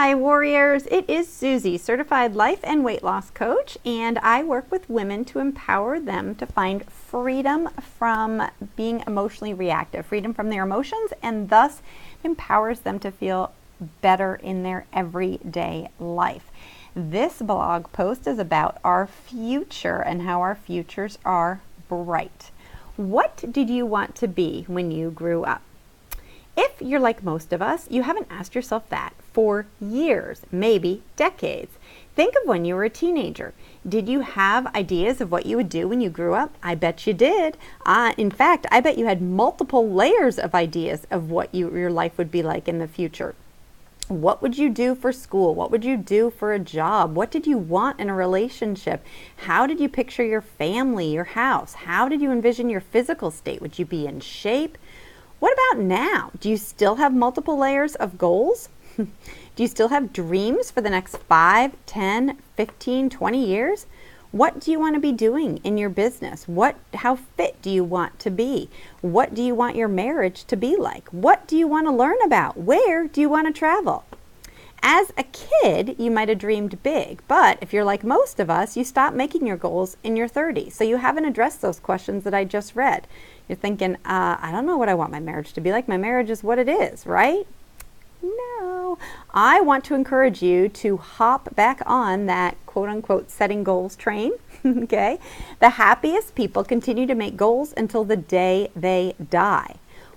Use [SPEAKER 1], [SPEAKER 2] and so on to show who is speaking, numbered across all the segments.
[SPEAKER 1] Hi warriors, it is Susie, certified life and weight loss coach, and I work with women to empower them to find freedom from being emotionally reactive, freedom from their emotions, and thus empowers them to feel better in their everyday life. This blog post is about our future and how our futures are bright. What did you want to be when you grew up? If you're like most of us, you haven't asked yourself that for years, maybe decades. Think of when you were a teenager. Did you have ideas of what you would do when you grew up? I bet you did. In fact, I bet you had multiple layers of ideas of what your life would be like in the future. What would you do for school? What would you do for a job? What did you want in a relationship? How did you picture your family, your house? How did you envision your physical state? Would you be in shape? What about now? Do you still have multiple layers of goals? Do you still have dreams for the next 5, 10, 15, 20 years? What do you want to be doing in your business? How fit do you want to be? What do you want your marriage to be like? What do you want to learn about? Where do you want to travel? As a kid, you might have dreamed big, but if you're like most of us, you stop making your goals in your 30s. So you haven't addressed those questions that I just read. You're thinking, I don't know what I want my marriage to be like. My marriage is what it is, right? No. I want to encourage you to hop back on that quote-unquote setting goals train, okay? The happiest people continue to make goals until the day they die.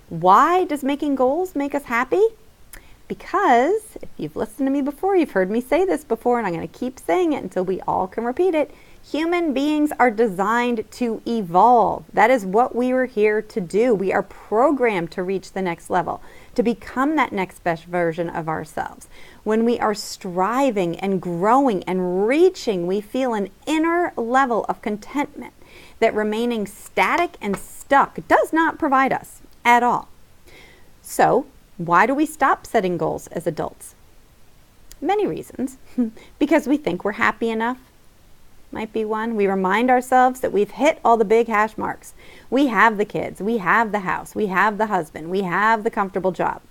[SPEAKER 1] Why does making goals make us happy? Because if you've listened to me before, you've heard me say this before, and I'm going to keep saying it until we all can repeat it. Human beings are designed to evolve. That is what we were here to do. We are programmed to reach the next level, to become that next best version of ourselves. When we are striving and growing and reaching, we feel an inner level of contentment that remaining static and stuck does not provide us at all. So, why do we stop setting goals as adults? Many reasons. Because we think we're happy enough. Might be one. We remind ourselves that we've hit all the big hash marks. We have the kids, we have the house, we have the husband, we have the comfortable job.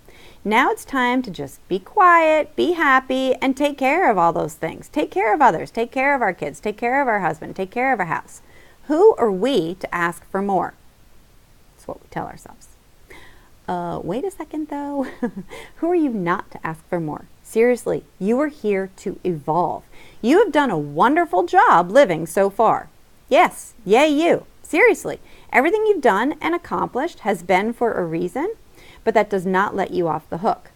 [SPEAKER 1] Now it's time to just be quiet, be happy, and take care of all those things. Take care of others, take care of our kids, take care of our husband, take care of our house. Who are we to ask for more? That's what we tell ourselves. Wait a second though. Who are you not to ask for more? Seriously, you are here to evolve. You have done a wonderful job living so far. Yes, yay you. Seriously, everything you've done and accomplished has been for a reason, but that does not let you off the hook.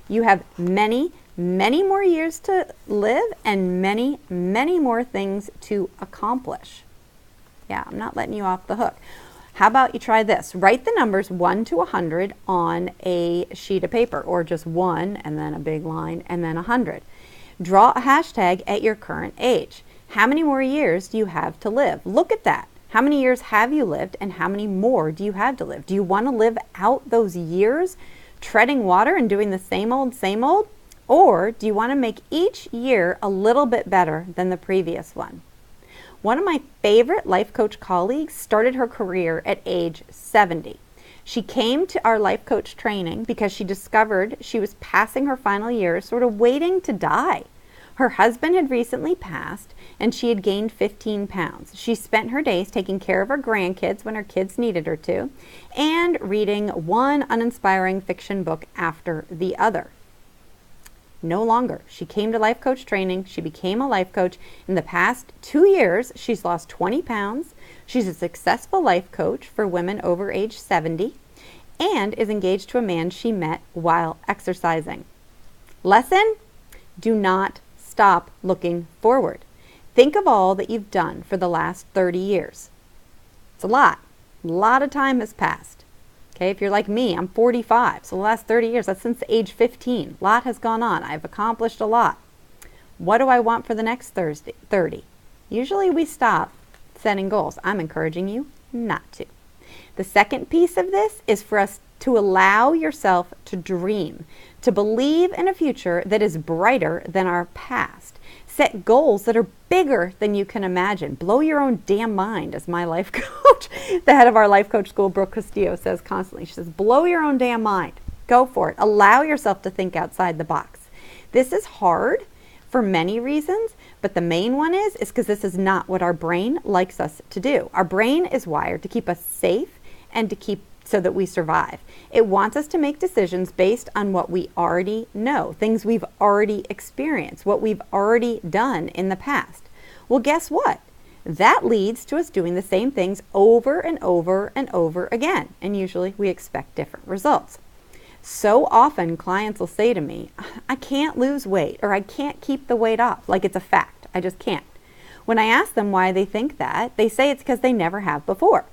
[SPEAKER 1] You have many, many more years to live and many, many more things to accomplish. Yeah, I'm not letting you off the hook. How about you try this? Write the numbers 1 to 100 on a sheet of paper, or just 1 and then a big line and then 100. Draw a hashtag at your current age. How many more years do you have to live? Look at that. How many years have you lived and how many more do you have to live? Do you want to live out those years treading water and doing the same old, same old? Or do you want to make each year a little bit better than the previous one? One of my favorite life coach colleagues started her career at age 70. She came to our life coach training because she discovered she was passing her final years, sort of waiting to die. Her husband had recently passed and she had gained 15 pounds. She spent her days taking care of her grandkids when her kids needed her to, and reading one uninspiring fiction book after the other. No longer. She came to life coach training. She became a life coach. In the past 2 years, she's lost 20 pounds. She's a successful life coach for women over age 70 and is engaged to a man she met while exercising. Lesson? Do not stop looking forward. Think of all that you've done for the last 30 years. It's a lot. A lot of time has passed. Okay, if you're like me, I'm 45, so the last 30 years, that's since age 15. A lot has gone on. I've accomplished a lot. What do I want for the next 30? Usually we stop setting goals. I'm encouraging you not to. The second piece of this is for us to allow yourself to dream, to believe in a future that is brighter than our past. Set goals that are bigger than you can imagine. Blow your own damn mind, as my life coach, the head of our life coach school, Brooke Castillo, says constantly. She says, blow your own damn mind. Go for it. Allow yourself to think outside the box. This is hard for many reasons, but the main one is because this is not what our brain likes us to do. Our brain is wired to keep us safe and to keep so that we survive. It wants us to make decisions based on what we already know, things we've already experienced, what we've already done in the past. Well, guess what? That leads to us doing the same things over and over and over again, and usually we expect different results. So often clients will say to me, I can't lose weight, or I can't keep the weight off, like it's a fact. I just can't. When I ask them why they think that, they say it's because they never have before.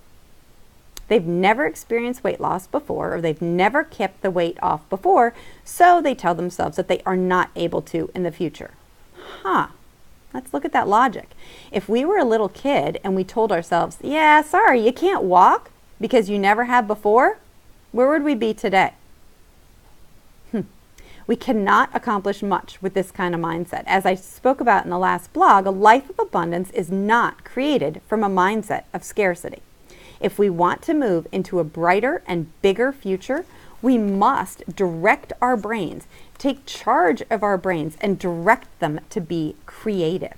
[SPEAKER 1] They've never experienced weight loss before, or they've never kept the weight off before, so they tell themselves that they are not able to in the future. Let's look at that logic. If we were a little kid and we told ourselves, yeah, sorry, you can't walk because you never have before, where would we be today? We cannot accomplish much with this kind of mindset. As I spoke about in the last blog, a life of abundance is not created from a mindset of scarcity. If we want to move into a brighter and bigger future, we must direct our brains, take charge of our brains, and direct them to be creative.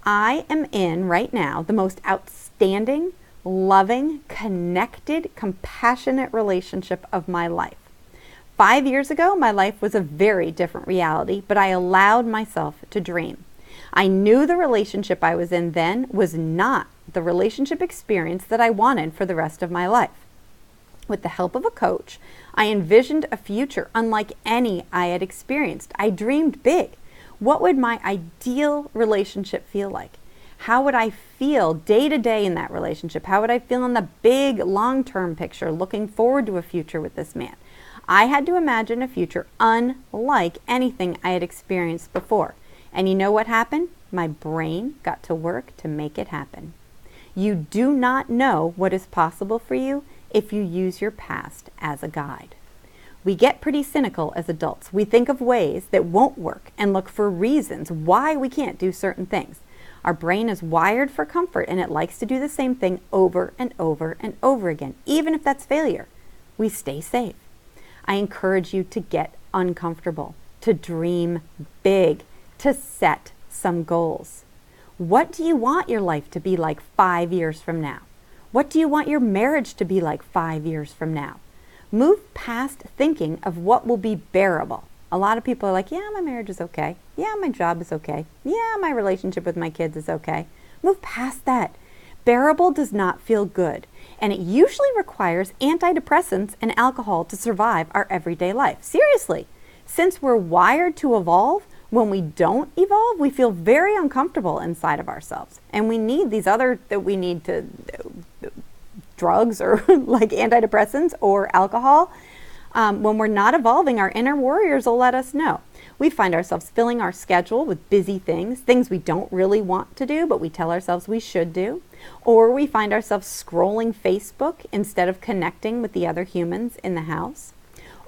[SPEAKER 1] I am in right now the most outstanding, loving, connected, compassionate relationship of my life. 5 years ago, my life was a very different reality, but I allowed myself to dream. I knew the relationship I was in then was not the relationship experience that I wanted for the rest of my life. With the help of a coach, I envisioned a future unlike any I had experienced. I dreamed big. What would my ideal relationship feel like? How would I feel day to day in that relationship? How would I feel in the big long-term picture, looking forward to a future with this man? I had to imagine a future unlike anything I had experienced before. And you know what happened? My brain got to work to make it happen. You do not know what is possible for you if you use your past as a guide. We get pretty cynical as adults. We think of ways that won't work and look for reasons why we can't do certain things. Our brain is wired for comfort, and it likes to do the same thing over and over and over again, even if that's failure. We stay safe. I encourage you to get uncomfortable, to dream big, to set some goals. What do you want your life to be like 5 years from now? What do you want your marriage to be like 5 years from now? Move past thinking of what will be bearable. A lot of people are like, yeah, my marriage is okay. Yeah, my job is okay. Yeah, my relationship with my kids is okay. Move past that. Bearable does not feel good, and it usually requires antidepressants and alcohol to survive our everyday life. Seriously, since we're wired to evolve, when we don't evolve, we feel very uncomfortable inside of ourselves, and we need these other that we need to drugs or like antidepressants or alcohol. When we're not evolving, our inner warriors will let us know. We find ourselves filling our schedule with busy things we don't really want to do, but we tell ourselves we should do. Or we find ourselves scrolling Facebook instead of connecting with the other humans in the house.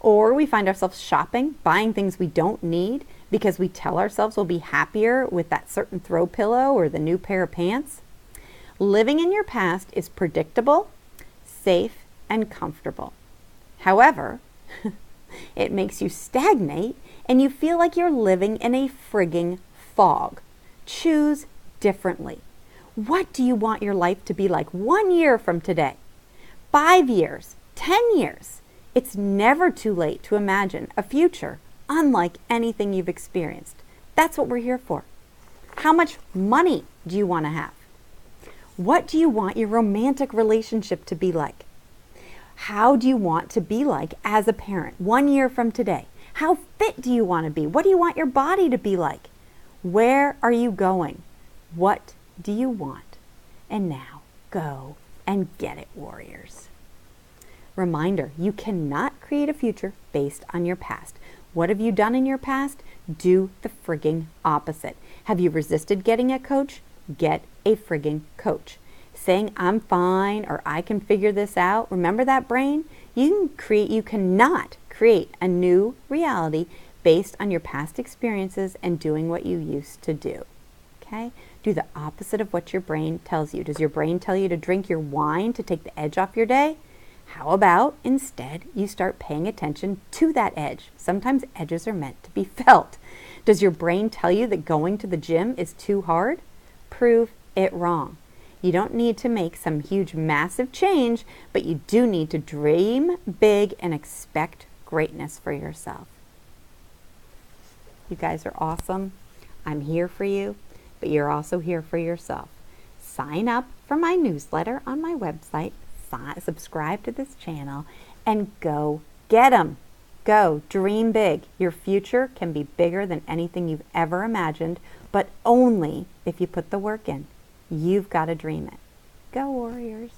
[SPEAKER 1] Or we find ourselves shopping, buying things we don't need because we tell ourselves we'll be happier with that certain throw pillow or the new pair of pants. Living in your past is predictable, safe, and comfortable. However, it makes you stagnate and you feel like you're living in a frigging fog. Choose differently. What do you want your life to be like 1 year from today? 5 years? 10 years? It's never too late to imagine a future unlike anything you've experienced. That's what we're here for. How much money do you want to have? What do you want your romantic relationship to be like? How do you want to be like as a parent 1 year from today? How fit do you want to be? What do you want your body to be like? Where are you going? What do you want? And now go and get it, warriors. Reminder, you cannot create a future based on your past. What have you done in your past? Do the frigging opposite. Have you resisted getting a coach? Get a frigging coach. Saying I'm fine or I can figure this out. Remember that brain? You cannot create a new reality based on your past experiences and doing what you used to do. Okay? Do the opposite of what your brain tells you. Does your brain tell you to drink your wine to take the edge off your day? How about instead you start paying attention to that edge? Sometimes edges are meant to be felt. Does your brain tell you that going to the gym is too hard? Prove it wrong. You don't need to make some huge, massive change, but you do need to dream big and expect greatness for yourself. You guys are awesome. I'm here for you, but you're also here for yourself. Sign up for my newsletter on my website, subscribe to this channel, and go get 'em. Go dream big. Your future can be bigger than anything you've ever imagined, but only if you put the work in. You've got to dream it. Go Warriors.